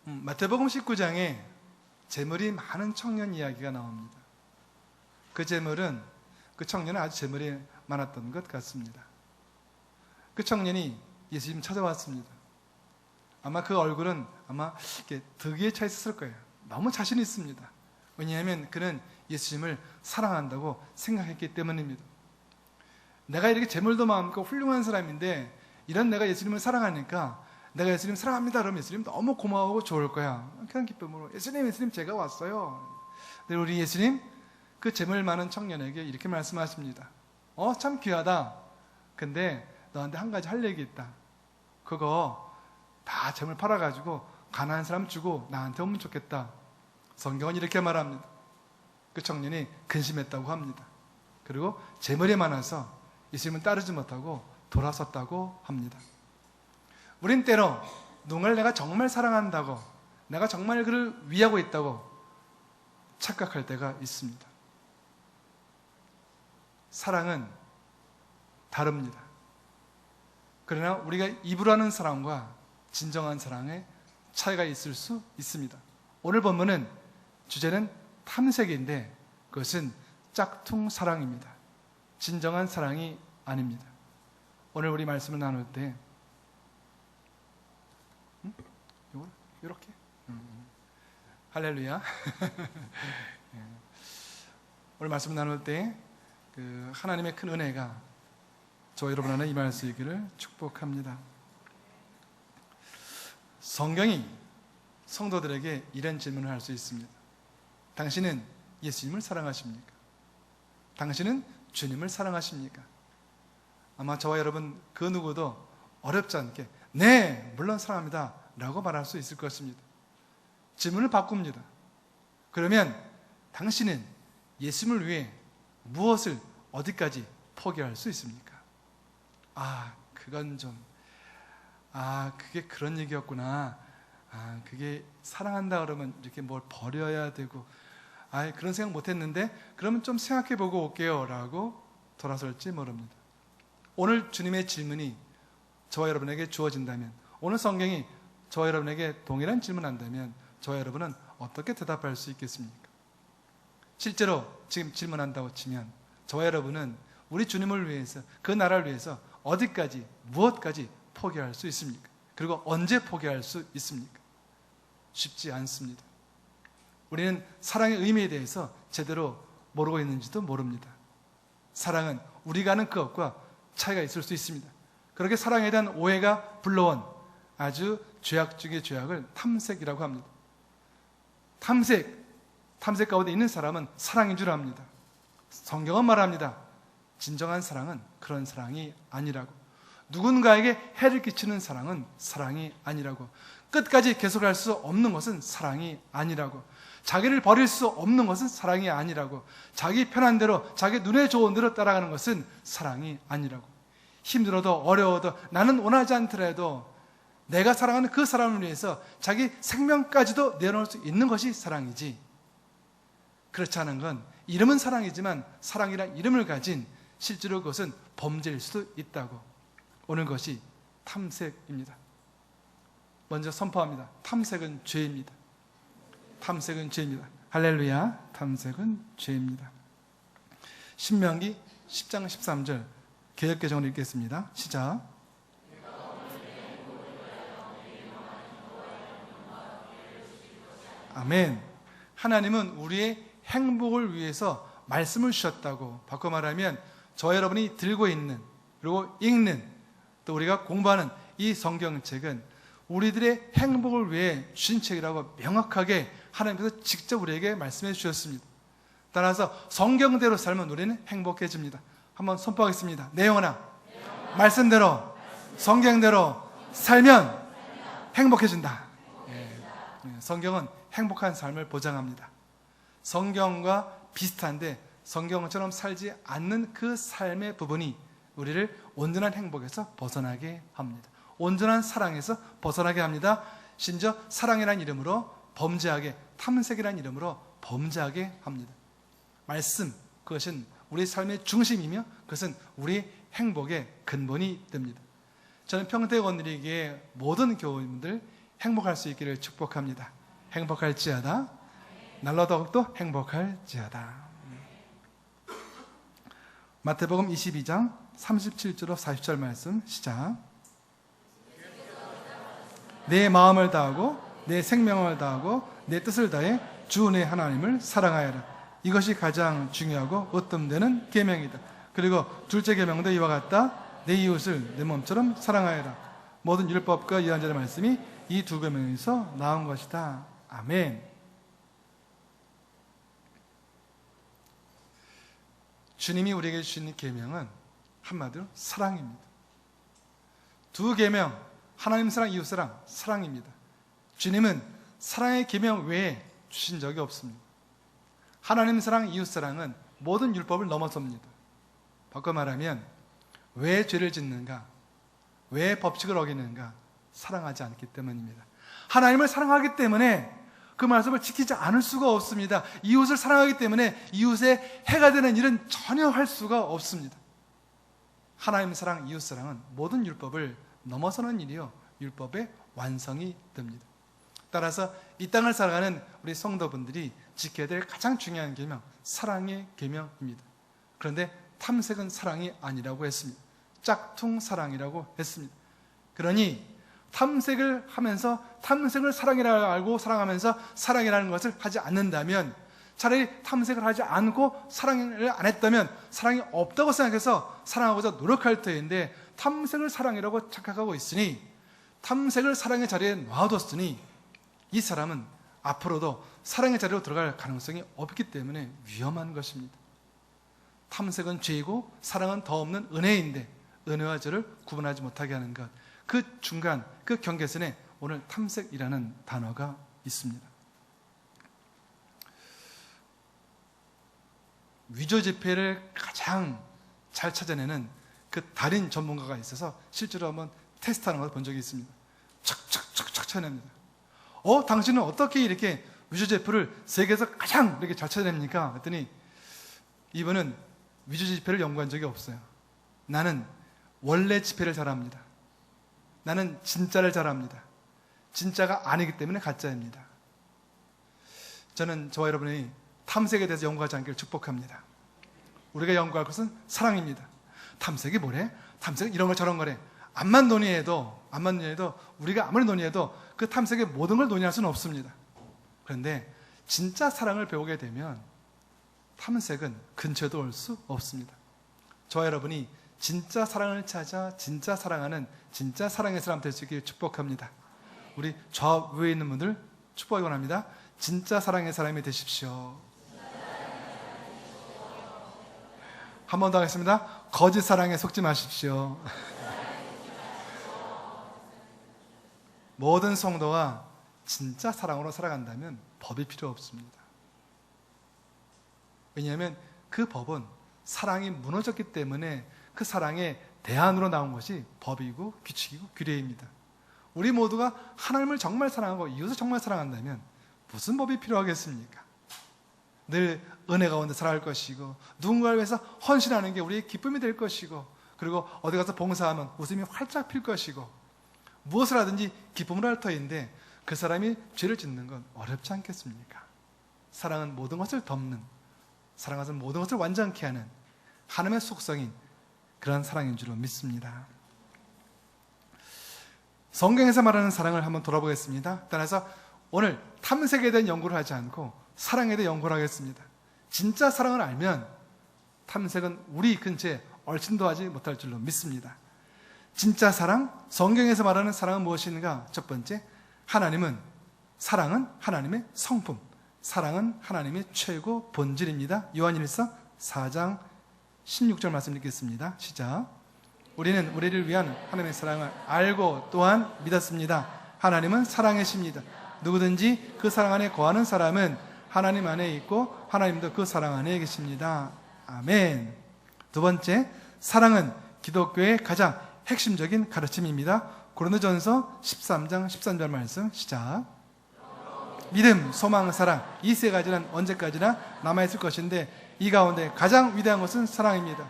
마태복음 19장에 재물이 많은 청년 이야기가 나옵니다. 그 청년은 아주 재물이 많았던 것 같습니다. 그 청년이 예수님 찾아왔습니다. 아마 그 얼굴은 이렇게 득이에 차 있었을 거예요. 너무 자신 있습니다. 왜냐하면 그는 예수님을 사랑한다고 생각했기 때문입니다. 내가 이렇게 재물도 많고 훌륭한 사람인데 이런 내가 예수님을 사랑하니까 내가 예수님 사랑합니다 그러면 예수님 너무 고마워하고 좋을 거야. 그냥 기쁨으로 예수님 제가 왔어요. 근데 우리 예수님 그 재물 많은 청년에게 이렇게 말씀하십니다. 참 귀하다. 근데 너한테 한 가지 할 얘기 있다. 그거 다 재물 팔아가지고 가난한 사람 주고 나한테 오면 좋겠다. 성경은 이렇게 말합니다. 그 청년이 근심했다고 합니다. 그리고 재물이 많아서 예수님을 따르지 못하고 돌아섰다고 합니다. 우린 때로 누군가를 내가 정말 사랑한다고, 내가 정말 그를 위하고 있다고 착각할 때가 있습니다. 사랑은 다릅니다. 그러나 우리가 입으로 하는 사랑과 진정한 사랑에 차이가 있을 수 있습니다. 오늘 본문은 주제는 탐색인데 그것은 짝퉁 사랑입니다. 진정한 사랑이 아닙니다. 오늘 우리 말씀을 나눌 때 이렇게 할렐루야. 오늘 말씀을 나눌 때 그 하나님의 큰 은혜가 저와 여러분 안에 임할 수 있기를 축복합니다. 성경이 성도들에게 이런 질문을 할 수 있습니다. 당신은 예수님을 사랑하십니까? 당신은 주님을 사랑하십니까? 아마 저와 여러분 그 누구도 어렵지 않게 네, 물론 사랑합니다 라고 말할 수 있을 것입니다. 질문을 바꿉니다. 그러면 당신은 예수님을 위해 무엇을 어디까지 포기할 수 있습니까? 그건 좀 그게 그런 얘기였구나. 그게 사랑한다 그러면 이렇게 뭘 버려야 되고 그런 생각 못했는데 그러면 좀 생각해보고 올게요 라고 돌아설지 모릅니다. 오늘 주님의 질문이 저와 여러분에게 주어진다면, 오늘 성경이 저와 여러분에게 동일한 질문한다면 저와 여러분은 어떻게 대답할 수 있겠습니까? 실제로 지금 질문한다고 치면 저와 여러분은 우리 주님을 위해서, 그 나라를 위해서 어디까지, 무엇까지 포기할 수 있습니까? 그리고 언제 포기할 수 있습니까? 쉽지 않습니다. 우리는 사랑의 의미에 대해서 제대로 모르고 있는지도 모릅니다. 사랑은 우리가 아는 그것과 차이가 있을 수 있습니다. 그렇게 사랑에 대한 오해가 불러온 아주 죄악 중의 죄악을 탐색이라고 합니다. 탐색 가운데 있는 사람은 사랑인 줄 압니다. 성경은 말합니다. 진정한 사랑은 그런 사랑이 아니라고. 누군가에게 해를 끼치는 사랑은 사랑이 아니라고. 끝까지 계속할 수 없는 것은 사랑이 아니라고. 자기를 버릴 수 없는 것은 사랑이 아니라고. 자기 편한 대로, 자기 눈에 좋은 대로 따라가는 것은 사랑이 아니라고. 힘들어도 어려워도 나는 원하지 않더라도 내가 사랑하는 그 사람을 위해서 자기 생명까지도 내놓을 수 있는 것이 사랑이지, 그렇지 않은 건 이름은 사랑이지만 사랑이란 이름을 가진 실제로 그것은 범죄일 수도 있다고. 오늘 것이 탐색입니다. 먼저 선포합니다. 탐색은 죄입니다. 탐색은 죄입니다. 할렐루야. 탐색은 죄입니다. 신명기 10장 13절 개역개정을 읽겠습니다. 시작. 아멘. 하나님은 우리의 행복을 위해서 말씀을 주셨다고. 바꿔 말하면 저와 여러분이 들고 있는, 그리고 읽는, 또 우리가 공부하는 이 성경책은 우리들의 행복을 위해 주신 책이라고 명확하게 하나님께서 직접 우리에게 말씀해 주셨습니다. 따라서 성경대로 살면 우리는 행복해집니다. 한번 선포하겠습니다. 내 영혼아, 말씀대로, 성경대로 살면 행복해진다. 성경은 행복한 삶을 보장합니다. 성경과 비슷한데 성경처럼 살지 않는 그 삶의 부분이 우리를 온전한 행복에서 벗어나게 합니다. 온전한 사랑에서 벗어나게 합니다. 심지어 사랑이라는 이름으로 범죄하게, 탐색이라는 이름으로 범죄하게 합니다. 말씀, 그것은 우리 삶의 중심이며 그것은 우리 행복의 근본이 됩니다. 저는 평택 원리교회 모든 교우님들 행복할 수 있기를 축복합니다. 행복할지어다. 날로 더욱더 행복할지어다. 마태복음 22장 37절로 40절 말씀 시작. 내 마음을 다하고 내 생명을 다하고 내 뜻을 다해 주 내 하나님을 사랑하여라. 이것이 가장 중요하고 으뜸되는 계명이다. 그리고 둘째 계명도 이와 같다. 내 이웃을 내 몸처럼 사랑하여라. 모든 율법과 예언자의 말씀이 이 두 계명에서 나온 것이다. 아멘. 주님이 우리에게 주신 계명은 한마디로 사랑입니다. 두 계명, 하나님 사랑, 이웃 사랑, 사랑입니다. 주님은 사랑의 계명 외에 주신 적이 없습니다. 하나님 사랑, 이웃 사랑은 모든 율법을 넘어섭니다. 바꿔 말하면 왜 죄를 짓는가? 왜 법칙을 어기는가? 사랑하지 않기 때문입니다. 하나님을 사랑하기 때문에 그 말씀을 지키지 않을 수가 없습니다. 이웃을 사랑하기 때문에 이웃에 해가 되는 일은 전혀 할 수가 없습니다. 하나님 사랑, 이웃 사랑은 모든 율법을 넘어서는 일이요, 율법의 완성이 됩니다. 따라서 이 땅을 살아가는 우리 성도분들이 지켜야 될 가장 중요한 계명, 사랑의 계명입니다. 그런데 탐색은 사랑이 아니라고 했습니다. 짝퉁 사랑이라고 했습니다. 그러니 탐색을 하면서 탐색을 사랑이라고 알고 사랑하면서 사랑이라는 것을 하지 않는다면, 차라리 탐색을 하지 않고 사랑을 안 했다면 사랑이 없다고 생각해서 사랑하고자 노력할 터인데, 탐색을 사랑이라고 착각하고 있으니, 탐색을 사랑의 자리에 놔뒀으니 이 사람은 앞으로도 사랑의 자리로 들어갈 가능성이 없기 때문에 위험한 것입니다. 탐색은 죄이고 사랑은 더 없는 은혜인데 은혜와 죄를 구분하지 못하게 하는 것, 그 중간, 그 경계선에 오늘 탐색이라는 단어가 있습니다. 위조 지폐를 가장 잘 찾아내는 그 달인 전문가가 있어서 실제로 한번 테스트하는 걸 본 적이 있습니다. 척척척척 찾아냅니다. 당신은 어떻게 이렇게 위조 지폐를 세계에서 가장 이렇게 잘 찾아냅니까? 그랬더니 이분은 위조 지폐를 연구한 적이 없어요. 나는 원래 지폐를 잘합니다. 나는 진짜를 잘합니다. 진짜가 아니기 때문에 가짜입니다. 저는 저와 여러분이 탐색에 대해서 연구하지 않기를 축복합니다. 우리가 연구할 것은 사랑입니다. 탐색이 뭐래? 탐색은 이런 걸 저런 거래. 암만 논의해도 우리가 아무리 논의해도 그 탐색의 모든 걸 논의할 수는 없습니다. 그런데 진짜 사랑을 배우게 되면 탐색은 근처에도 올 수 없습니다. 저와 여러분이 진짜 사랑을 찾아 진짜 사랑하는 진짜 사랑의 사람 될 수 있기를 축복합니다. 우리 좌우에 있는 분들 축복하기 원합니다. 진짜 사랑의 사람이 되십시오. 한 번 더 하겠습니다. 거짓 사랑에 속지 마십시오. 모든 성도가 진짜 사랑으로 살아간다면 법이 필요 없습니다. 왜냐하면 그 법은 사랑이 무너졌기 때문에 그 사랑의 대안으로 나온 것이 법이고 규칙이고 규례입니다. 우리 모두가 하나님을 정말 사랑하고 이웃을 정말 사랑한다면 무슨 법이 필요하겠습니까? 늘 은혜 가운데 살아갈 것이고, 누군가를 위해서 헌신하는 게 우리의 기쁨이 될 것이고, 그리고 어디 가서 봉사하면 웃음이 활짝 필 것이고, 무엇을 하든지 기쁨을 할 터인데 그 사람이 죄를 짓는 건 어렵지 않겠습니까? 사랑은 모든 것을 덮는, 사랑은 모든 것을 완전케 하는 하나님의 속성인 그런 사랑인 줄로 믿습니다. 성경에서 말하는 사랑을 한번 돌아보겠습니다. 따라서 오늘 탐색에 대한 연구를 하지 않고 사랑에 대한 연구를 하겠습니다. 진짜 사랑을 알면 탐색은 우리 근처에 얼씬도 하지 못할 줄로 믿습니다. 진짜 사랑, 성경에서 말하는 사랑은 무엇인가? 첫 번째, 사랑은 하나님의 성품, 사랑은 하나님의 최고 본질입니다. 요한일서 4장 16절 말씀 읽겠습니다. 시작. 우리는 우리를 위한 하나님의 사랑을 알고 또한 믿었습니다. 하나님은 사랑이십니다. 누구든지 그 사랑 안에 거하는 사람은 하나님 안에 있고 하나님도 그 사랑 안에 계십니다. 아멘. 두 번째, 사랑은 기독교의 가장 핵심적인 가르침입니다. 고린도전서 13장 13절 말씀 시작. 믿음, 소망, 사랑, 이 세 가지는 언제까지나 남아있을 것인데 이 가운데 가장 위대한 것은 사랑입니다.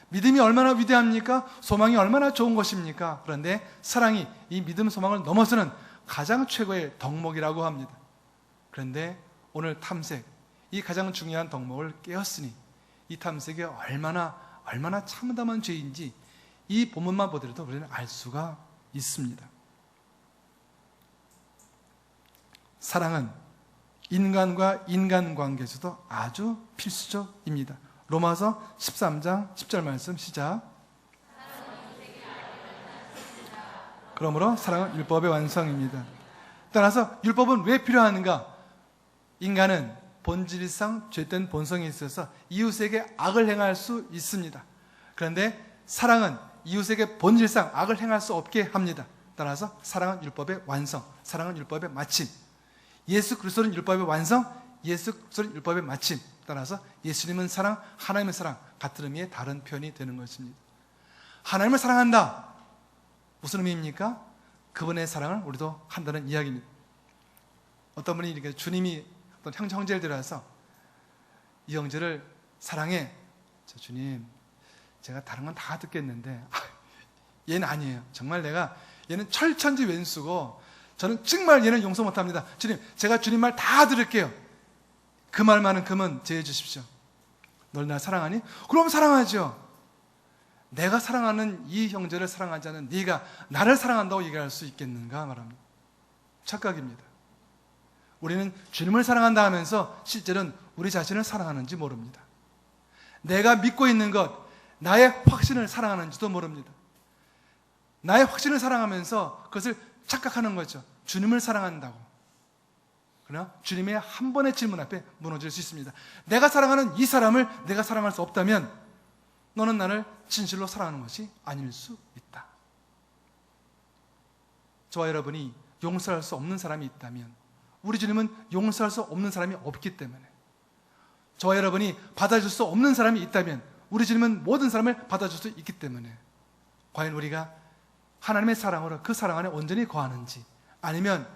믿음이 얼마나 위대합니까? 소망이 얼마나 좋은 것입니까? 그런데 사랑이 이 믿음, 소망을 넘어서는 가장 최고의 덕목이라고 합니다. 그런데 오늘 탐색, 이 가장 중요한 덕목을 깨었으니 이 탐색이 얼마나 참담한 죄인지 이 본문만 보더라도 우리는 알 수가 있습니다. 사랑은 인간과 인간관계에서도 아주 필수적입니다. 로마서 13장 10절 말씀 시작. 그러므로 사랑은 율법의 완성입니다. 따라서 율법은 왜 필요한가? 인간은 본질상 죄된 본성이 있어서 이웃에게 악을 행할 수 있습니다. 그런데 사랑은 이웃에게 본질상 악을 행할 수 없게 합니다. 따라서 사랑은 율법의 완성, 사랑은 율법의 마침. 예수 그리스도는 율법의 완성, 예수 그리스도는 율법의 마침. 따라서 예수님은 사랑, 하나님의 사랑, 같은 의미의 다른 표현이 되는 것입니다. 하나님을 사랑한다. 무슨 의미입니까? 그분의 사랑을 우리도 한다는 이야기입니다. 어떤 분이 이렇게 주님이 어떤 형제를 데려와서 이 형제를 사랑해. 저 주님, 제가 다른 건 다 듣겠는데 얘는 아니에요. 정말 얘는 철천지 왼수고 저는 정말 얘는 용서 못합니다. 주님, 제가 주님 말 다 들을게요. 그 말만큼은 제해 주십시오. 널 나 사랑하니? 그럼 사랑하죠. 내가 사랑하는 이 형제를 사랑하지 않는 네가 나를 사랑한다고 얘기할 수 있겠는가 말합니다. 착각입니다. 우리는 주님을 사랑한다 하면서 실제로는 우리 자신을 사랑하는지 모릅니다. 내가 믿고 있는 것, 나의 확신을 사랑하는지도 모릅니다. 나의 확신을 사랑하면서 그것을 착각하는 거죠. 주님을 사랑한다고. 그러나 주님의 한 번의 질문 앞에 무너질 수 있습니다. 내가 사랑하는 이 사람을 내가 사랑할 수 없다면 너는 나를 진실로 사랑하는 것이 아닐 수 있다. 저와 여러분이 용서할 수 없는 사람이 있다면 우리 주님은 용서할 수 없는 사람이 없기 때문에, 저와 여러분이 받아줄 수 없는 사람이 있다면 우리 주님은 모든 사람을 받아줄 수 있기 때문에, 과연 우리가 하나님의 사랑으로 그 사랑 안에 온전히 거하는지, 아니면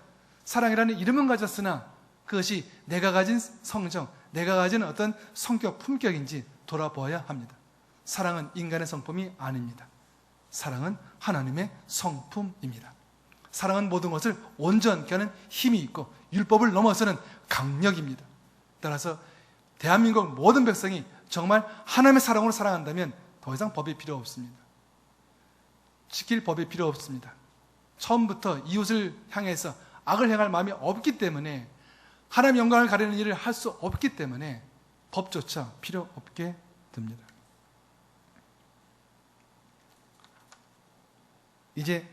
사랑이라는 이름은 가졌으나 그것이 내가 가진 성정, 내가 가진 어떤 성격, 품격인지 돌아보아야 합니다. 사랑은 인간의 성품이 아닙니다. 사랑은 하나님의 성품입니다. 사랑은 모든 것을 온전케 하는 힘이 있고 율법을 넘어서는 강력입니다. 따라서 대한민국 모든 백성이 정말 하나님의 사랑으로 사랑한다면 더 이상 법이 필요 없습니다. 지킬 법이 필요 없습니다. 처음부터 이웃을 향해서 악을 행할 마음이 없기 때문에, 하나님 영광을 가리는 일을 할 수 없기 때문에 법조차 필요 없게 됩니다. 이제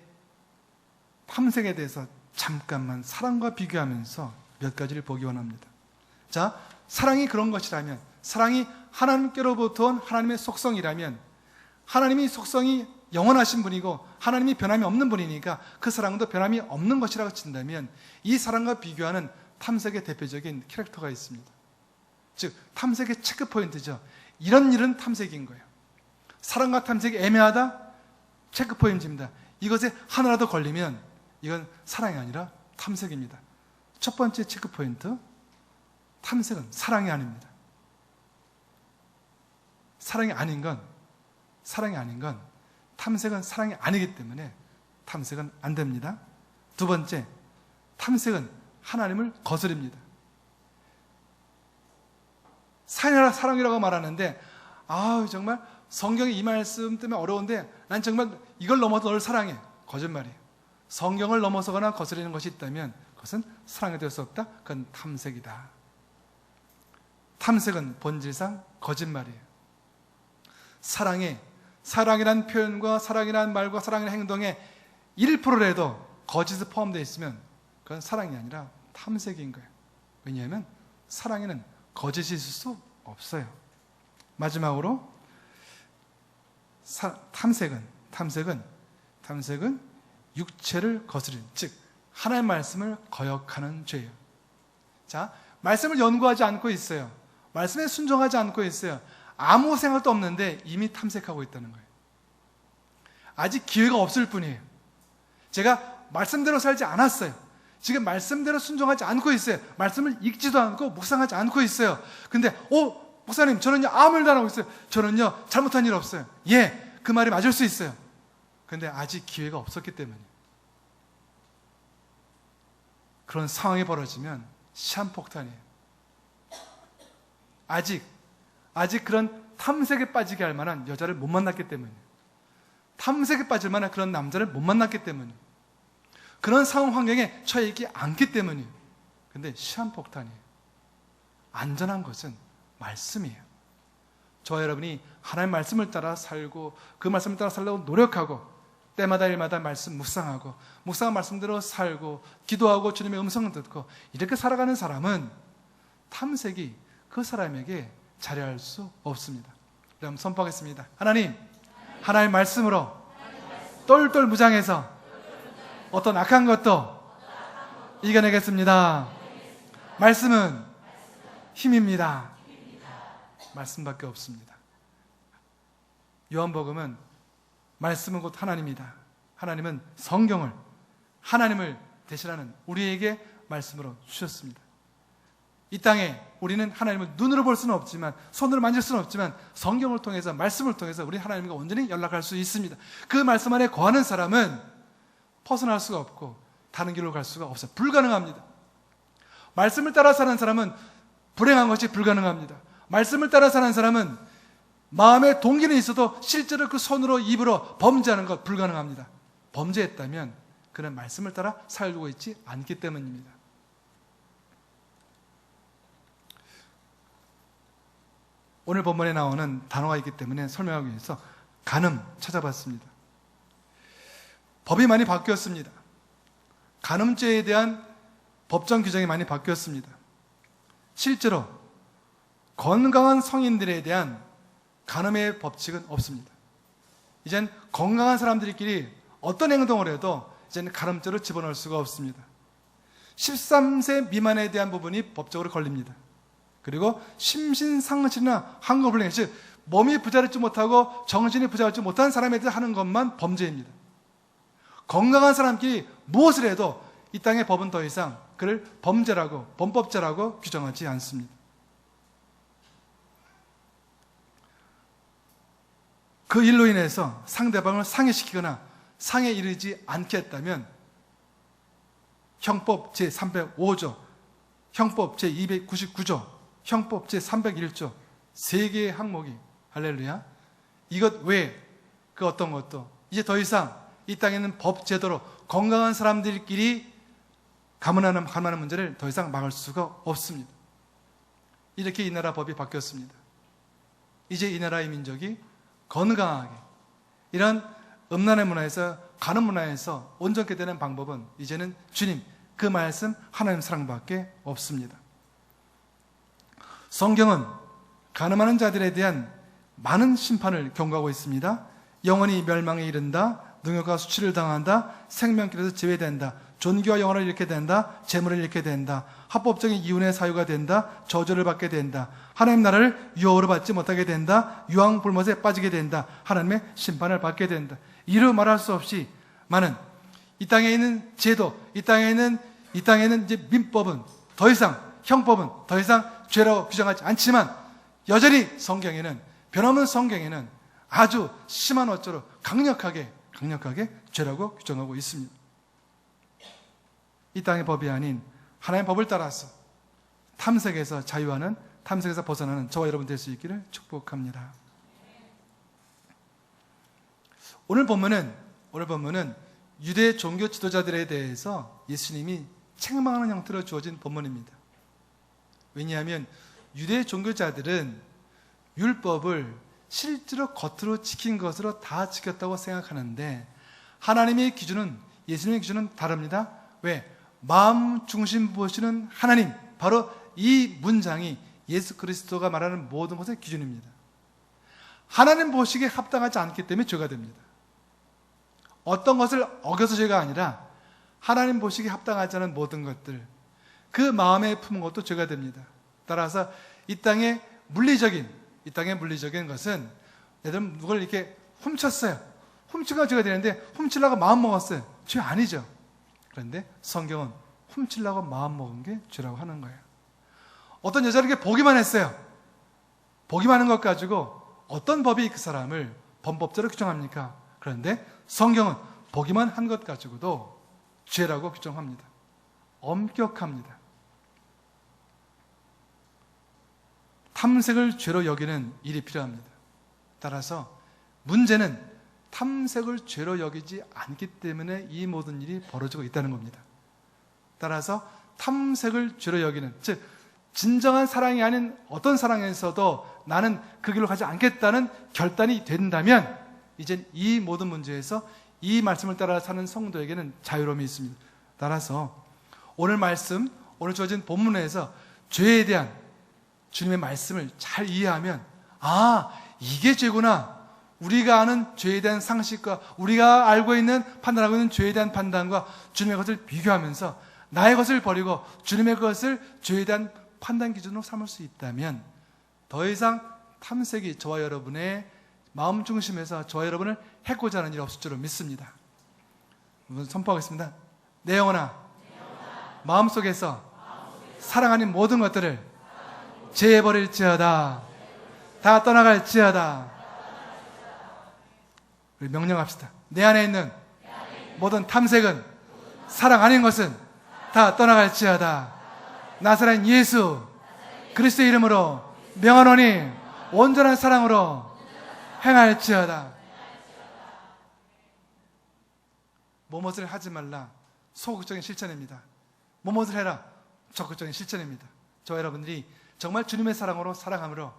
탐색에 대해서 잠깐만 사랑과 비교하면서 몇 가지를 보기 원합니다. 자, 사랑이 그런 것이라면, 사랑이 하나님께로부터 온 하나님의 속성이라면, 하나님이 속성이 영원하신 분이고 하나님이 변함이 없는 분이니까 그 사랑도 변함이 없는 것이라고 친다면, 이 사랑과 비교하는 탐색의 대표적인 캐릭터가 있습니다. 즉 탐색의 체크포인트죠. 이런 일은 탐색인 거예요. 사랑과 탐색이 애매하다? 체크포인트입니다. 이것에 하나라도 걸리면 이건 사랑이 아니라 탐색입니다. 첫 번째 체크포인트, 탐색은 사랑이 아닙니다. 사랑이 아닌 건 탐색은 사랑이 아니기 때문에 탐색은 안 됩니다. 두 번째, 탐색은 하나님을 거스릅니다. 사랑이라고 말하는데, 정말 성경의 이 말씀 때문에 어려운데 난 정말 이걸 넘어서 널 사랑해. 거짓말이에요. 성경을 넘어서거나 거스르는 것이 있다면 그것은 사랑이 될 수 없다. 그건 탐색이다. 탐색은 본질상 거짓말이에요. 사랑이란 표현과 사랑이란 말과 사랑이란 행동에 1%라도 거짓이 포함되어 있으면 그건 사랑이 아니라 탐색인 거예요. 왜냐하면 사랑에는 거짓이 있을 수 없어요. 마지막으로 탐색은 육체를 거스르는, 즉 하나님의 말씀을 거역하는 죄예요. 자, 말씀을 연구하지 않고 있어요. 말씀에 순종하지 않고 있어요. 아무 생각도 없는데 이미 탐색하고 있다는 거예요. 아직 기회가 없을 뿐이에요. 제가 말씀대로 살지 않았어요. 지금 말씀대로 순종하지 않고 있어요. 말씀을 읽지도 않고 묵상하지 않고 있어요. 근데 목사님, 저는요 아무 일도 안 하고 있어요. 저는요 잘못한 일 없어요. 예, 그 말이 맞을 수 있어요. 근데 아직 기회가 없었기 때문에. 그런 상황이 벌어지면 시한폭탄이에요. 아직 그런 탐색에 빠지게 할 만한 여자를 못 만났기 때문이에요. 탐색에 빠질 만한 그런 남자를 못 만났기 때문이에요. 그런 상황 환경에 처해 있지 않기 때문이에요. 근데 시한폭탄이에요. 안전한 것은 말씀이에요. 저와 여러분이 하나님의 말씀을 따라 살고 그 말씀을 따라 살려고 노력하고 때마다 일마다 말씀 묵상하고 묵상한 말씀대로 살고 기도하고 주님의 음성을 듣고 이렇게 살아가는 사람은 탐색이 그 사람에게 자리할 수 없습니다. 그럼 선포하겠습니다. 하나님, 하나님의 말씀으로 똘똘 무장해서 어떤 악한 것도 이겨내겠습니다. 말씀은 힘입니다. 말씀밖에 없습니다. 요한복음은 말씀은 곧 하나님이다. 하나님은 성경을 하나님을 대신하는 우리에게 말씀으로 주셨습니다. 이 땅에 우리는 하나님을 눈으로 볼 수는 없지만 손으로 만질 수는 없지만 성경을 통해서 말씀을 통해서 우리 하나님과 온전히 연락할 수 있습니다. 그 말씀 안에 거하는 사람은 벗어날 수가 없고 다른 길로 갈 수가 없어요. 불가능합니다. 말씀을 따라 사는 사람은 불행한 것이 불가능합니다. 말씀을 따라 사는 사람은 마음의 동기는 있어도 실제로 그 손으로 입으로 범죄하는 것 불가능합니다. 범죄했다면 그는 말씀을 따라 살고 있지 않기 때문입니다. 오늘 본문에 나오는 단어가 있기 때문에 설명하기 위해서 간음 찾아봤습니다. 법이 많이 바뀌었습니다. 간음죄에 대한 법정 규정이 많이 바뀌었습니다. 실제로 건강한 성인들에 대한 간음의 법칙은 없습니다. 이젠 건강한 사람들끼리 어떤 행동을 해도 이제는 간음죄로 집어넣을 수가 없습니다. 13세 미만에 대한 부분이 법적으로 걸립니다. 그리고 심신상실이나 한거불능, 즉 몸이 부자르지 못하고 정신이 부자르지 못한 사람에 대해 하는 것만 범죄입니다. 건강한 사람끼리 무엇을 해도 이 땅의 법은 더 이상 그를 범죄라고, 범법자라고 규정하지 않습니다. 그 일로 인해서 상대방을 상해시키거나 상해 이르지 않게 했다면 형법 제305조, 형법 제299조, 형법 제301조 3개의 항목이, 할렐루야, 이것 외에 그 어떤 것도 이제 더 이상 이 땅에는 법 제도로 건강한 사람들끼리 가문하는 문제를 더 이상 막을 수가 없습니다. 이렇게 이 나라 법이 바뀌었습니다. 이제 이 나라의 민족이 건강하게 이런 음란의 문화에서, 간음 문화에서 온전케 되는 방법은 이제는 주님 그 말씀 하나님 사랑밖에 없습니다. 성경은 간음하는 자들에 대한 많은 심판을 경고하고 있습니다. 영원히 멸망에 이른다, 능욕과 수치를 당한다, 생명길에서 제외된다, 존귀와 영화를 잃게 된다, 재물을 잃게 된다, 합법적인 이혼의 사유가 된다, 저주를 받게 된다, 하나님 나라를 유업으로 받지 못하게 된다, 유황불못에 빠지게 된다, 하나님의 심판을 받게 된다. 이루 말할 수 없이 많은 이 땅에 있는 제도, 이 땅에 있는 이제 민법은 더 이상, 형법은 더 이상 죄라고 규정하지 않지만 여전히 성경에는, 변함없는 성경에는 아주 심한 어조로 강력하게 죄라고 규정하고 있습니다. 이 땅의 법이 아닌 하나님의 법을 따라서 탐색에서 자유하는, 탐색에서 벗어나는 저와 여러분 될 수 있기를 축복합니다. 오늘 본문은 유대 종교 지도자들에 대해서 예수님이 책망하는 형태로 주어진 본문입니다. 왜냐하면 유대 종교자들은 율법을 실제로 겉으로 지킨 것으로 다 지켰다고 생각하는데 하나님의 기준은, 예수님의 기준은 다릅니다. 왜? 마음 중심 보시는 하나님, 바로 이 문장이 예수 그리스도가 말하는 모든 것의 기준입니다. 하나님 보시기에 합당하지 않기 때문에 죄가 됩니다. 어떤 것을 어겨서 죄가 아니라 하나님 보시기에 합당하지 않은 모든 것들, 그 마음에 품은 것도 죄가 됩니다. 따라서 이 땅의 물리적인 것은 예를 들면 누굴 이렇게 훔쳤어요. 훔치가 죄가 되는데 훔치려고 마음 먹었어요. 죄 아니죠. 그런데 성경은 훔치려고 마음 먹은 게 죄라고 하는 거예요. 어떤 여자를 이렇게 보기만 했어요. 보기만 하는 것 가지고 어떤 법이 그 사람을 범법자로 규정합니까? 그런데 성경은 보기만 한 것 가지고도 죄라고 규정합니다. 엄격합니다. 탐색을 죄로 여기는 일이 필요합니다. 따라서 문제는 탐색을 죄로 여기지 않기 때문에 이 모든 일이 벌어지고 있다는 겁니다. 따라서 탐색을 죄로 여기는, 즉 진정한 사랑이 아닌 어떤 사랑에서도 나는 그 길로 가지 않겠다는 결단이 된다면 이젠 이 모든 문제에서 이 말씀을 따라 사는 성도에게는 자유로움이 있습니다. 따라서 오늘 말씀, 오늘 주어진 본문에서 죄에 대한 주님의 말씀을 잘 이해하면, 아, 이게 죄구나. 우리가 아는 죄에 대한 상식과 우리가 알고 있는, 판단하고 있는 죄에 대한 판단과 주님의 것을 비교하면서 나의 것을 버리고 주님의 것을 죄에 대한 판단 기준으로 삼을 수 있다면 더 이상 탐색이 저와 여러분의 마음 중심에서 저와 여러분을 해코자 하는 일이 없을 줄로 믿습니다. 선포하겠습니다. 내 영혼아, 마음속에서 사랑하는 모든 것들을 제해버릴지어다. 다 떠나갈지어다. 우리 명령합시다. 내 안에 있는 모든 탐색은, 사랑 아닌 것은 다 떠나갈지어다. 나사렛 예수 그리스도의 이름으로 명하노니 온전한 사랑으로 행할지어다. 뭐뭇을 하지 말라, 소극적인 실천입니다. 뭐뭇을 해라, 적극적인 실천입니다. 저와 여러분들이 정말 주님의 사랑으로 사랑함으로,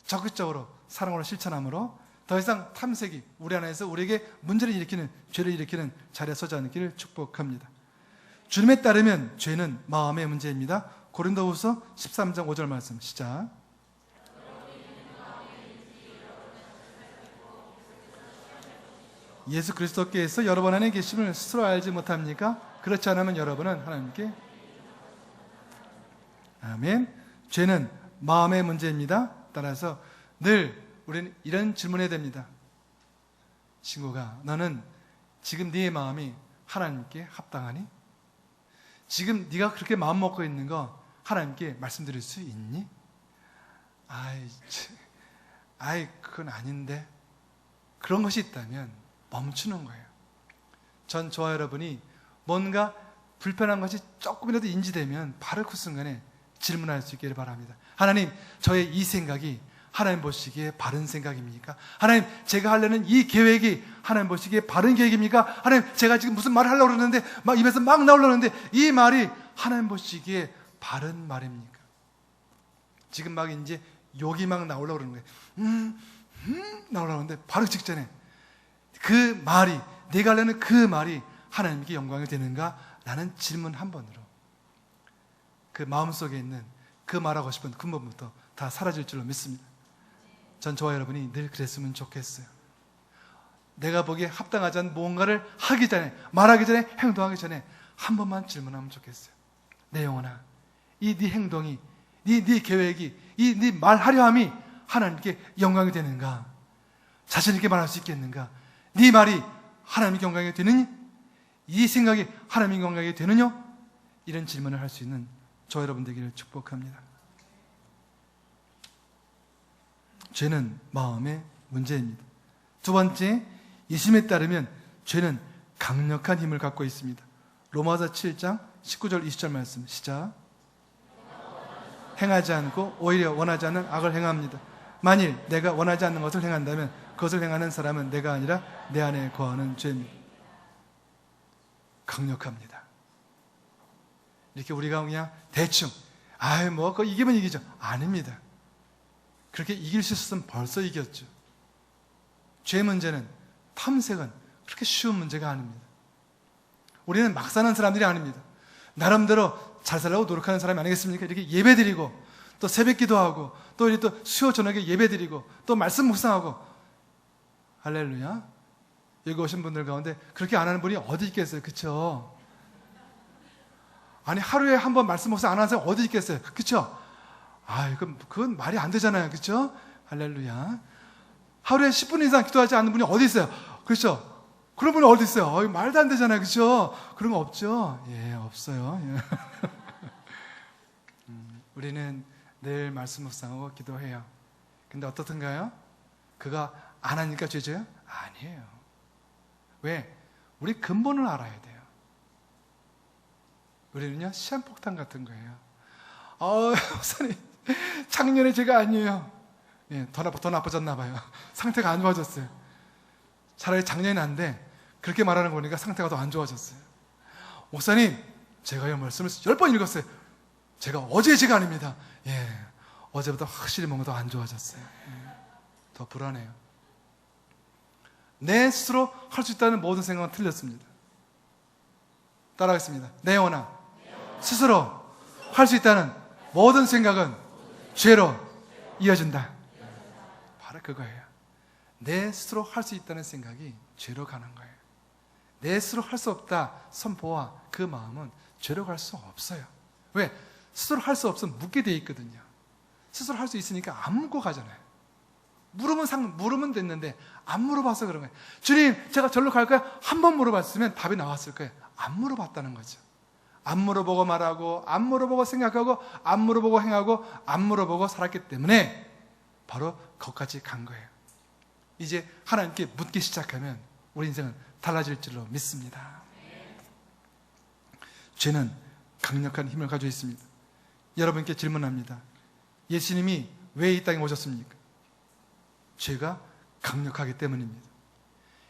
적극적으로 사랑으로 실천함으로 더 이상 탐색이 우리 안에서 우리에게 문제를 일으키는, 죄를 일으키는 자리에 서지 않기를 축복합니다. 주님에 따르면 죄는 마음의 문제입니다. 고린도후서 13장 5절 말씀 시작. 예수 그리스도께서 여러분 안에 계심을 스스로 알지 못합니까? 그렇지 않으면 여러분은 하나님께, 아멘. 죄는 마음의 문제입니다. 따라서 늘 우리는 이런 질문해야 됩니다. 친구가, 너는 지금 네 마음이 하나님께 합당하니? 지금 네가 그렇게 마음 먹고 있는 거 하나님께 말씀드릴 수 있니? 그건 아닌데. 그런 것이 있다면 멈추는 거예요. 전 저와 여러분이 뭔가 불편한 것이 조금이라도 인지되면 바로 그 순간에 질문할 수 있기를 바랍니다. 하나님, 저의 이 생각이 하나님 보시기에 바른 생각입니까? 하나님, 제가 하려는 이 계획이 하나님 보시기에 바른 계획입니까? 하나님, 제가 지금 무슨 말을 하려고 그러는데 막 입에서 막 나오려는데 이 말이 하나님 보시기에 바른 말입니까? 지금 막 이제 욕이 막 나오려고 그러는 거예요. 나오려고 하는데 바로 직전에 그 말이, 내가 하려는 그 말이 하나님께 영광이 되는가? 라는 질문 한 번으로 그 마음속에 있는 그 말하고 싶은 근본부터 다 사라질 줄로 믿습니다. 전 저와 여러분이 늘 그랬으면 좋겠어요. 내가 보기에 합당하지 않은 무언가를 하기 전에, 말하기 전에, 행동하기 전에 한 번만 질문하면 좋겠어요. 내 영혼아, 이 네 행동이, 네 계획이, 이 네 말하려 함이 하나님께 영광이 되는가? 자신 있게 말할 수 있겠는가? 네 말이 하나님께 영광이 되느니? 이 생각이 하나님께 영광이 되느냐? 이런 질문을 할 수 있는 저 여러분 되기를 축복합니다. 죄는 마음의 문제입니다. 두 번째, 예수님에 따르면 죄는 강력한 힘을 갖고 있습니다. 로마서 7장 19절 20절 말씀 시작. 행하지 않고 오히려 원하지 않는 악을 행합니다. 만일 내가 원하지 않는 것을 행한다면 그것을 행하는 사람은 내가 아니라 내 안에 거하는 죄입니다. 강력합니다. 이렇게 우리가 그냥 대충 그거 이기면 이기죠. 아닙니다. 그렇게 이길 수 있었으면 벌써 이겼죠. 죄 문제는, 탐색은 그렇게 쉬운 문제가 아닙니다. 우리는 막 사는 사람들이 아닙니다. 나름대로 잘 살려고 노력하는 사람이 아니겠습니까? 이렇게 예배드리고 또 새벽 기도하고 또 이렇게 또 수요 저녁에 예배드리고 또 말씀 묵상하고, 할렐루야. 여기 오신 분들 가운데 그렇게 안 하는 분이 어디 있겠어요? 그쵸? 아니, 하루에 한 번 말씀 묵상 안 하는 사람이 어디 있겠어요? 그쵸? 그건 말이 안 되잖아요. 그쵸? 할렐루야. 하루에 10분 이상 기도하지 않는 분이 어디 있어요? 그렇죠? 그런 분이 어디 있어요? 말도 안 되잖아요. 그렇죠? 그런 거 없죠? 예, 없어요. 예. 우리는 늘 말씀 묵상하고 기도해요. 근데 어떻든가요? 그가 안 하니까 죄져요? 아니에요. 왜? 우리 근본을 알아야 돼요. 우리는요, 시한폭탄 같은 거예요. 목사님, 작년에 제가 아니에요. 예, 더 나빠졌나 봐요. 상태가 안 좋아졌어요. 차라리 작년이 난데 그렇게 말하는 거 보니까 상태가 더 안 좋아졌어요. 목사님, 제가요 말씀을 10번 읽었어요. 제가 어제 제가 아닙니다. 예, 어제보다 확실히 뭔가 더 안 좋아졌어요. 예, 더 불안해요. 내 스스로 할 수 있다는 모든 생각은 틀렸습니다. 따라하겠습니다. 내 영혼아, 스스로 할 수 있다는 모든 생각은 죄로 이어진다. 바로 그거예요. 내 스스로 할 수 있다는 생각이 죄로 가는 거예요. 내 스스로 할 수 없다 선포와 그 마음은 죄로 갈 수 없어요. 왜? 스스로 할 수 없으면 묻게 돼 있거든요. 스스로 할 수 있으니까 안 묻고 가잖아요. 물으면 됐는데 안 물어봐서 그런 거예요. 주님, 제가 절로 갈까요? 한 번 물어봤으면 답이 나왔을 거예요. 안 물어봤다는 거죠. 안 물어보고 말하고, 안 물어보고 생각하고, 안 물어보고 행하고, 안 물어보고 살았기 때문에 바로 거기까지 간 거예요. 이제 하나님께 묻기 시작하면 우리 인생은 달라질 줄로 믿습니다. 죄는 강력한 힘을 가지고 있습니다. 여러분께 질문합니다. 예수님이 왜 이 땅에 오셨습니까? 죄가 강력하기 때문입니다.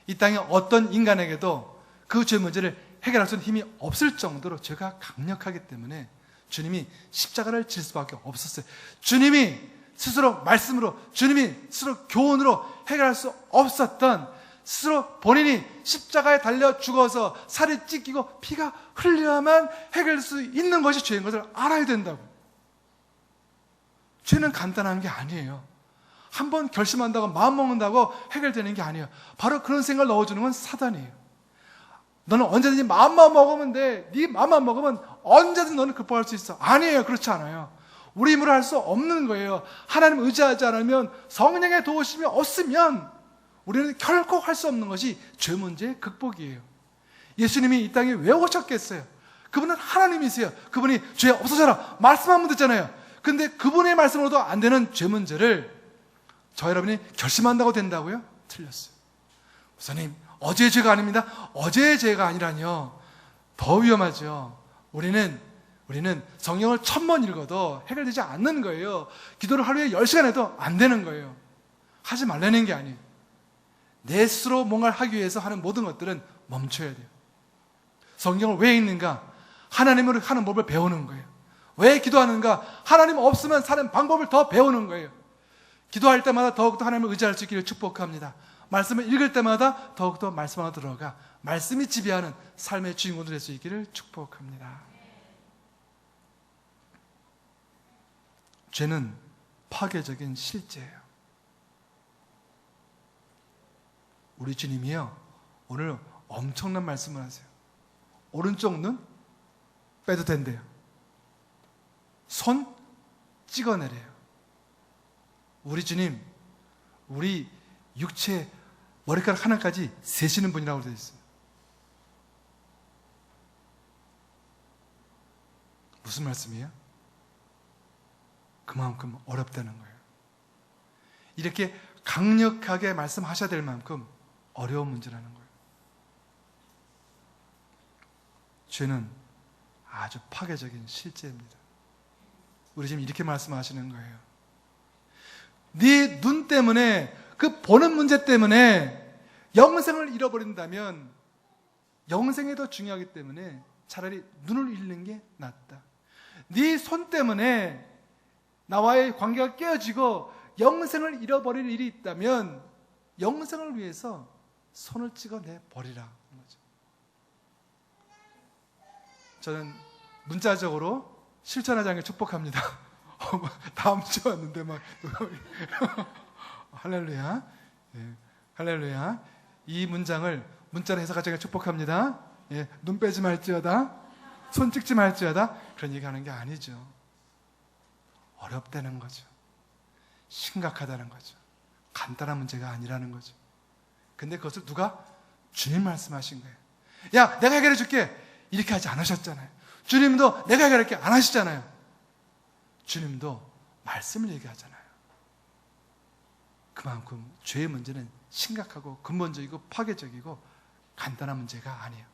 이 땅에 어떤 인간에게도 그 죄 문제를 해결할 수 있는 힘이 없을 정도로 죄가 강력하기 때문에 주님이 십자가를 질 수밖에 없었어요. 주님이 스스로 말씀으로, 주님이 스스로 교훈으로 해결할 수 없었던, 스스로 본인이 십자가에 달려 죽어서 살이 찢기고 피가 흘려야만 해결할 수 있는 것이 죄인 것을 알아야 된다고. 죄는 간단한 게 아니에요. 한번 결심한다고, 마음먹는다고 해결되는 게 아니에요. 바로 그런 생각을 넣어주는 건 사단이에요. 너는 언제든지 마음만 먹으면 돼. 네 마음만 먹으면 언제든 너는 극복할 수 있어. 아니에요. 그렇지 않아요. 우리 힘으로 할 수 없는 거예요. 하나님 의지하지 않으면, 성령의 도우심이 없으면 우리는 결코 할 수 없는 것이 죄 문제의 극복이에요. 예수님이 이 땅에 왜 오셨겠어요? 그분은 하나님이세요. 그분이 죄 없어져라 말씀하면 됐잖아요. 근데 그분의 말씀으로도 안 되는 죄 문제를 저 여러분이 결심한다고 된다고요? 틀렸어요. 목사님, 어제의 죄가 아닙니다. 어제의 죄가 아니라뇨. 더 위험하죠. 우리는 성경을 1000번 읽어도 해결되지 않는 거예요. 기도를 하루에 10시간 해도 안 되는 거예요. 하지 말라는 게 아니에요. 내 스스로 뭔가를 하기 위해서 하는 모든 것들은 멈춰야 돼요. 성경을 왜 읽는가? 하나님으로 하는 법을 배우는 거예요. 왜 기도하는가? 하나님 없으면 사는 방법을 더 배우는 거예요. 기도할 때마다 더욱더 하나님을 의지할 수 있기를 축복합니다. 말씀을 읽을 때마다 더욱더 말씀 안에 들어가 말씀이 지배하는 삶의 주인공이 될 수 있기를 축복합니다. 죄는 파괴적인 실제예요. 우리 주님이요, 오늘 엄청난 말씀을 하세요. 오른쪽 눈 빼도 된대요. 손 찍어내래요. 우리 주님, 우리 육체 머리카락 하나까지 세시는 분이라고 되어 있어요. 무슨 말씀이에요? 그만큼 어렵다는 거예요. 이렇게 강력하게 말씀하셔야 될 만큼 어려운 문제라는 거예요. 죄는 아주 파괴적인 실제입니다. 우리 지금 이렇게 말씀하시는 거예요. 네 눈 때문에, 그 보는 문제 때문에 영생을 잃어버린다면 영생이 더 중요하기 때문에 차라리 눈을 잃는 게 낫다. 네 손 때문에 나와의 관계가 깨어지고 영생을 잃어버릴 일이 있다면 영생을 위해서 손을 찍어내 버리라. 저는 문자적으로 실천하지 않게 축복합니다. 다음 주 왔는데 막 할렐루야. 예, 할렐루야. 이 문장을 문자로 해석하지 않게 축복합니다. 예, 눈 빼지 말지어다, 손 찍지 말지어다, 그런 얘기하는 게 아니죠. 어렵다는 거죠. 심각하다는 거죠. 간단한 문제가 아니라는 거죠. 근데 그것을 누가? 주님 말씀하신 거예요. 야, 내가 해결해 줄게, 이렇게 하지 않으셨잖아요. 주님도 내가 해결할게 안 하시잖아요. 주님도 말씀을 얘기하잖아요. 그만큼 죄의 문제는 심각하고 근본적이고 파괴적이고 간단한 문제가 아니에요.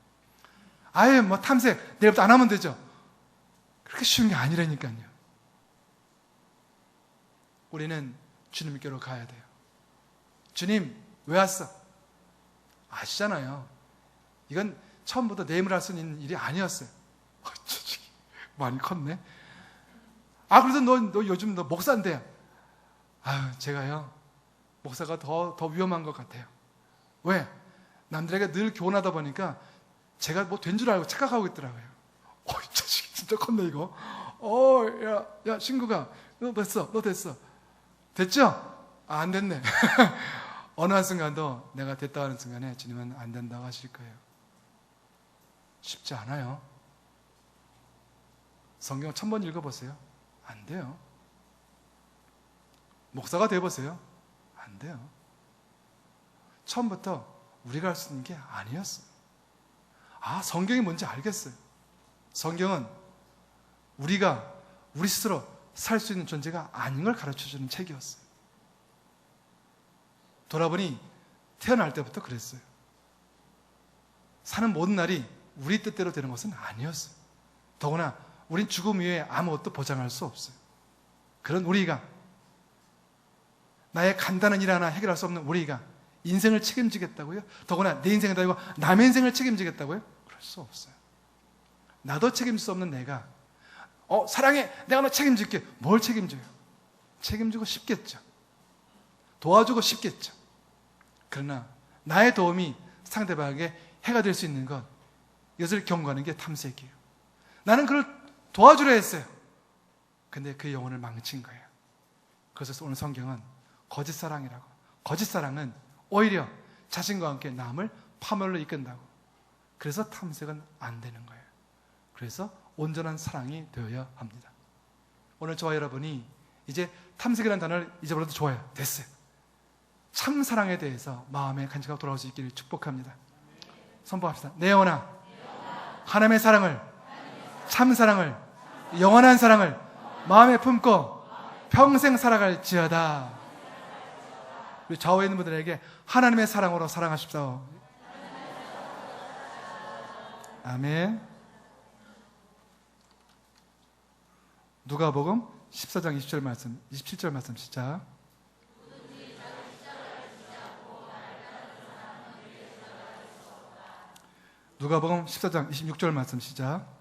아예 뭐 탐색 내일부터 안 하면 되죠. 그렇게 쉬운 게 아니라니까요. 우리는 주님께로 가야 돼요. 주님, 왜 왔어? 아시잖아요. 이건 처음부터 내임을 할 수 있는 일이 아니었어요. 많이 컸네. 그래도 너 요즘 너 목사인데. 제가요, 목사가 더 위험한 것 같아요. 왜? 남들에게 늘 교훈하다 보니까 제가 뭐 된 줄 알고 착각하고 있더라고요. 이 자식이 진짜 컸네, 이거. 야, 친구가, 너 됐어. 됐죠? 안 됐네. 어느 한순간도 내가 됐다 하는 순간에 주님은 안 된다고 하실 거예요. 쉽지 않아요. 성경 1000번 읽어보세요. 안 돼요. 목사가 되어보세요. 안 돼요. 처음부터 우리가 할 수 있는 게 아니었어요. 성경이 뭔지 알겠어요. 성경은 우리가 우리 스스로 살 수 있는 존재가 아닌 걸 가르쳐주는 책이었어요. 돌아보니 태어날 때부터 그랬어요. 사는 모든 날이 우리 뜻대로 되는 것은 아니었어요. 더구나 우린 죽음 이외에 아무것도 보장할 수 없어요. 그런 우리가, 나의 간단한 일 하나 해결할 수 없는 우리가 인생을 책임지겠다고요? 더구나 내 인생이 아니고 남의 인생을 책임지겠다고요? 그럴 수 없어요. 나도 책임질 수 없는 내가 사랑해, 내가 너 책임질게. 뭘 책임져요? 책임지고 싶겠죠. 도와주고 싶겠죠. 그러나 나의 도움이 상대방에게 해가 될 수 있는 것, 이것을 경고하는 게 탐색이에요. 나는 그걸 도와주려 했어요. 근데 그 영혼을 망친 거예요. 그래서 오늘 성경은 거짓 사랑이라고, 거짓 사랑은 오히려 자신과 함께 남을 파멸로 이끈다고. 그래서 탐색은 안 되는 거예요. 그래서 온전한 사랑이 되어야 합니다. 오늘 저와 여러분이 이제 탐색이라는 단어를 잊어버려도 좋아요. 됐어요. 참 사랑에 대해서 마음의 간직하고 돌아올 수 있기를 축복합니다. 선포합시다. 내 영혼아, 하나님의 사랑을, 참 사랑을, 영원한 사랑을 마음에 품고 평생 살아갈지어다. 우리 좌우에 있는 분들에게 하나님의 사랑으로 사랑하십시오. 아멘. 누가복음 14장 20절 말씀, 27절 말씀 시작. 누가복음 14장 26절 말씀 시작.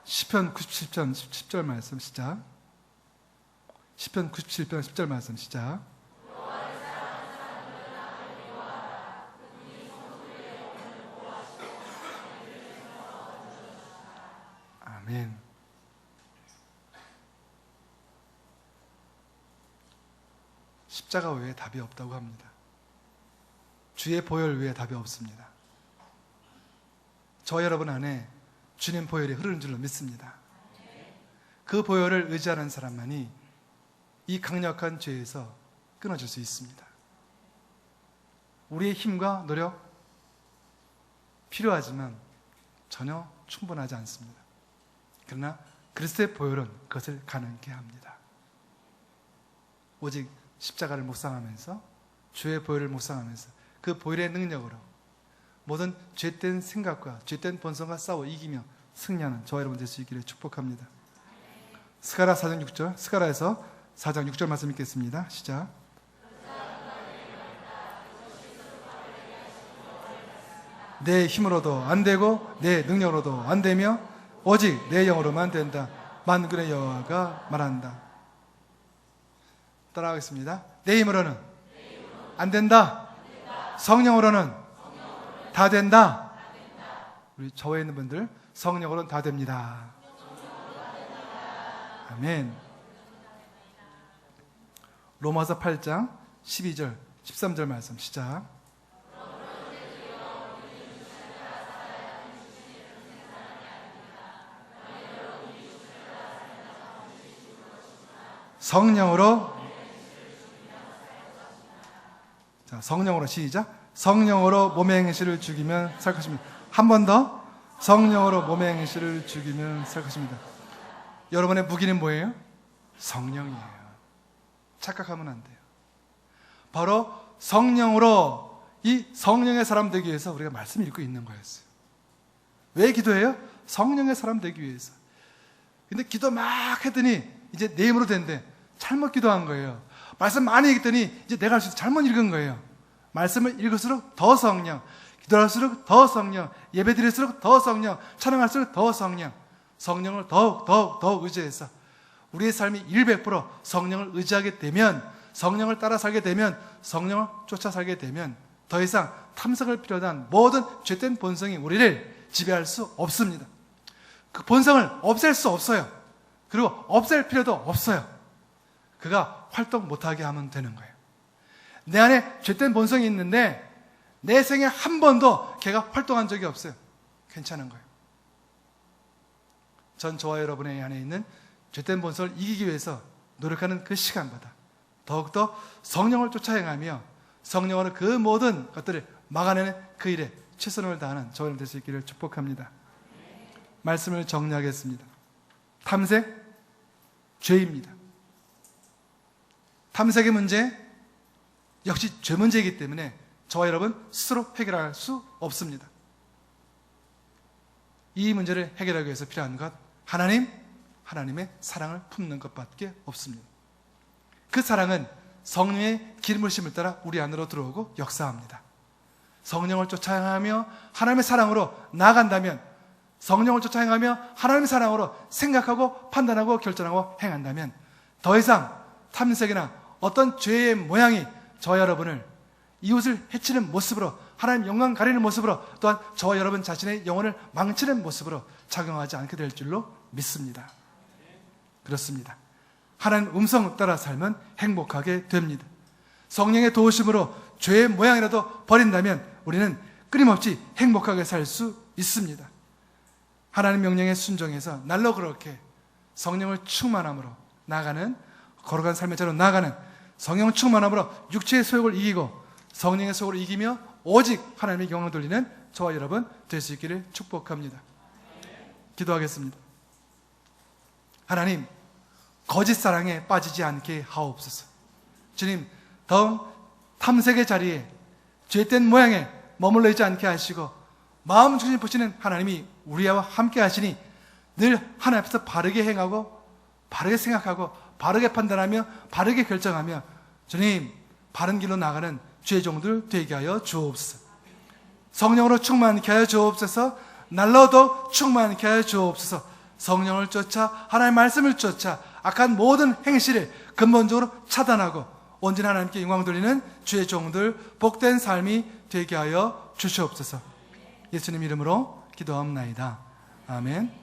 시편 97편 10절 말씀 시작. 시편 97편 10절 말씀 시작. 아멘. 십자가 외에 답이 없다고 합니다. 주의 보혈 외에 답이 없습니다. 저 여러분 안에 주님 보혈이 흐르는 줄로 믿습니다. 그 보혈을 의지하는 사람만이 이 강력한 죄에서 끊어질 수 있습니다. 우리의 힘과 노력 필요하지만 전혀 충분하지 않습니다. 그러나 그리스도의 보혈은 그것을 가능케 합니다. 오직 십자가를 묵상하면서, 주의 보혈을 묵상하면서 그 보혈의 능력으로 모든 죄된 생각과 죄된 본성과 싸워 이기며 승리하는 저와 여러분 될 수 있기를 축복합니다. 스가랴 4장 6절, 스가랴에서 4장 6절 말씀 읽겠습니다. 시작. 내 힘으로도 안 되고 내 능력으로도 안 되며 오직 내 영으로만 된다. 만군의 여호와가 말한다. 따라하겠습니다. 내 힘으로는 안 된다. 성령으로는 다 된다. 우리 저에 있는 분들 성령으로는 다 됩니다. 아멘. 로마서 8장 12절 13절 말씀 시작. 성령으로, 자, 성령으로 시작. 성령으로 몸의 행실을 죽이면 살 것입니다. 한 번 더. 성령으로 몸의 행실을 죽이면 살 것입니다. 여러분의 무기는 뭐예요? 성령이에요. 착각하면 안 돼요. 바로 성령으로 이 성령의 사람 되기 위해서 우리가 말씀을 읽고 있는 거였어요. 왜 기도해요? 성령의 사람 되기 위해서. 근데 기도 막 했더니 이제 내 힘으로 된대. 잘못 기도한 거예요. 말씀 많이 읽더니 이제 내가 할 수 있어. 잘못 읽은 거예요. 말씀을 읽을수록 더 성령, 기도할수록 더 성령, 예배 드릴수록 더 성령, 찬양할수록 더 성령. 성령을 더욱 의지해서 우리의 삶이 100% 성령을 의지하게 되면, 성령을 따라 살게 되면, 성령을 쫓아 살게 되면 더 이상 탐색을 필요로 한 모든 죄된 본성이 우리를 지배할 수 없습니다. 그 본성을 없앨 수 없어요. 그리고 없앨 필요도 없어요. 그가 활동 못하게 하면 되는 거예요. 내 안에 죄된 본성이 있는데 내 생에 한 번도 걔가 활동한 적이 없어요. 괜찮은 거예요. 전 저와 여러분의 안에 있는 죄된 본성을 이기기 위해서 노력하는 그 시간마다 더욱더 성령을 쫓아 행하며 성령으로 그 모든 것들을 막아내는 그 일에 최선을 다하는 저와 여러분 될 수 있기를 축복합니다. 말씀을 정리하겠습니다. 탐색, 죄입니다. 탐색의 문제, 역시 죄 문제이기 때문에 저와 여러분 스스로 해결할 수 없습니다. 이 문제를 해결하기 위해서 필요한 것, 하나님의 사랑을 품는 것밖에 없습니다. 그 사랑은 성령의 기름부심을 따라 우리 안으로 들어오고 역사합니다. 성령을 쫓아 행하며 하나님의 사랑으로 나아간다면, 성령을 쫓아 행하며 하나님의 사랑으로 생각하고 판단하고 결정하고 행한다면 더 이상 탐색이나 어떤 죄의 모양이 저와 여러분을 이웃을 해치는 모습으로, 하나님 영광 가리는 모습으로, 또한 저와 여러분 자신의 영혼을 망치는 모습으로 작용하지 않게 될 줄로 믿습니다. 그렇습니다. 하나님 음성 따라 살면 행복하게 됩니다. 성령의 도우심으로 죄의 모양이라도 버린다면 우리는 끊임없이 행복하게 살 수 있습니다. 하나님 명령에 순종해서 날로 그렇게 성령을 충만함으로 나아가는, 거룩한 삶의 자로 나아가는, 성령 충만함으로 육체의 소욕을 이기고 성령의 소욕을 이기며 오직 하나님의 영광을 돌리는 저와 여러분 될 수 있기를 축복합니다. 기도하겠습니다. 하나님, 거짓 사랑에 빠지지 않게 하옵소서. 주님, 더욱 탐색의 자리에 죄된 모양에 머물러 있지 않게 하시고 마음 중심 보시는 하나님이 우리와 함께 하시니 늘 하나님 앞에서 바르게 행하고 바르게 생각하고 바르게 판단하며 바르게 결정하며 주님 바른 길로 나가는 주의 종들 되게 하여 주옵소서. 성령으로 충만케 하여 주옵소서. 날로도 충만케 하여 주옵소서. 성령을 쫓아 하나님의 말씀을 쫓아 악한 모든 행실을 근본적으로 차단하고 온전히 하나님께 영광 돌리는 주의 종들 복된 삶이 되게 하여 주시옵소서. 예수님 이름으로 기도합나이다. 아멘.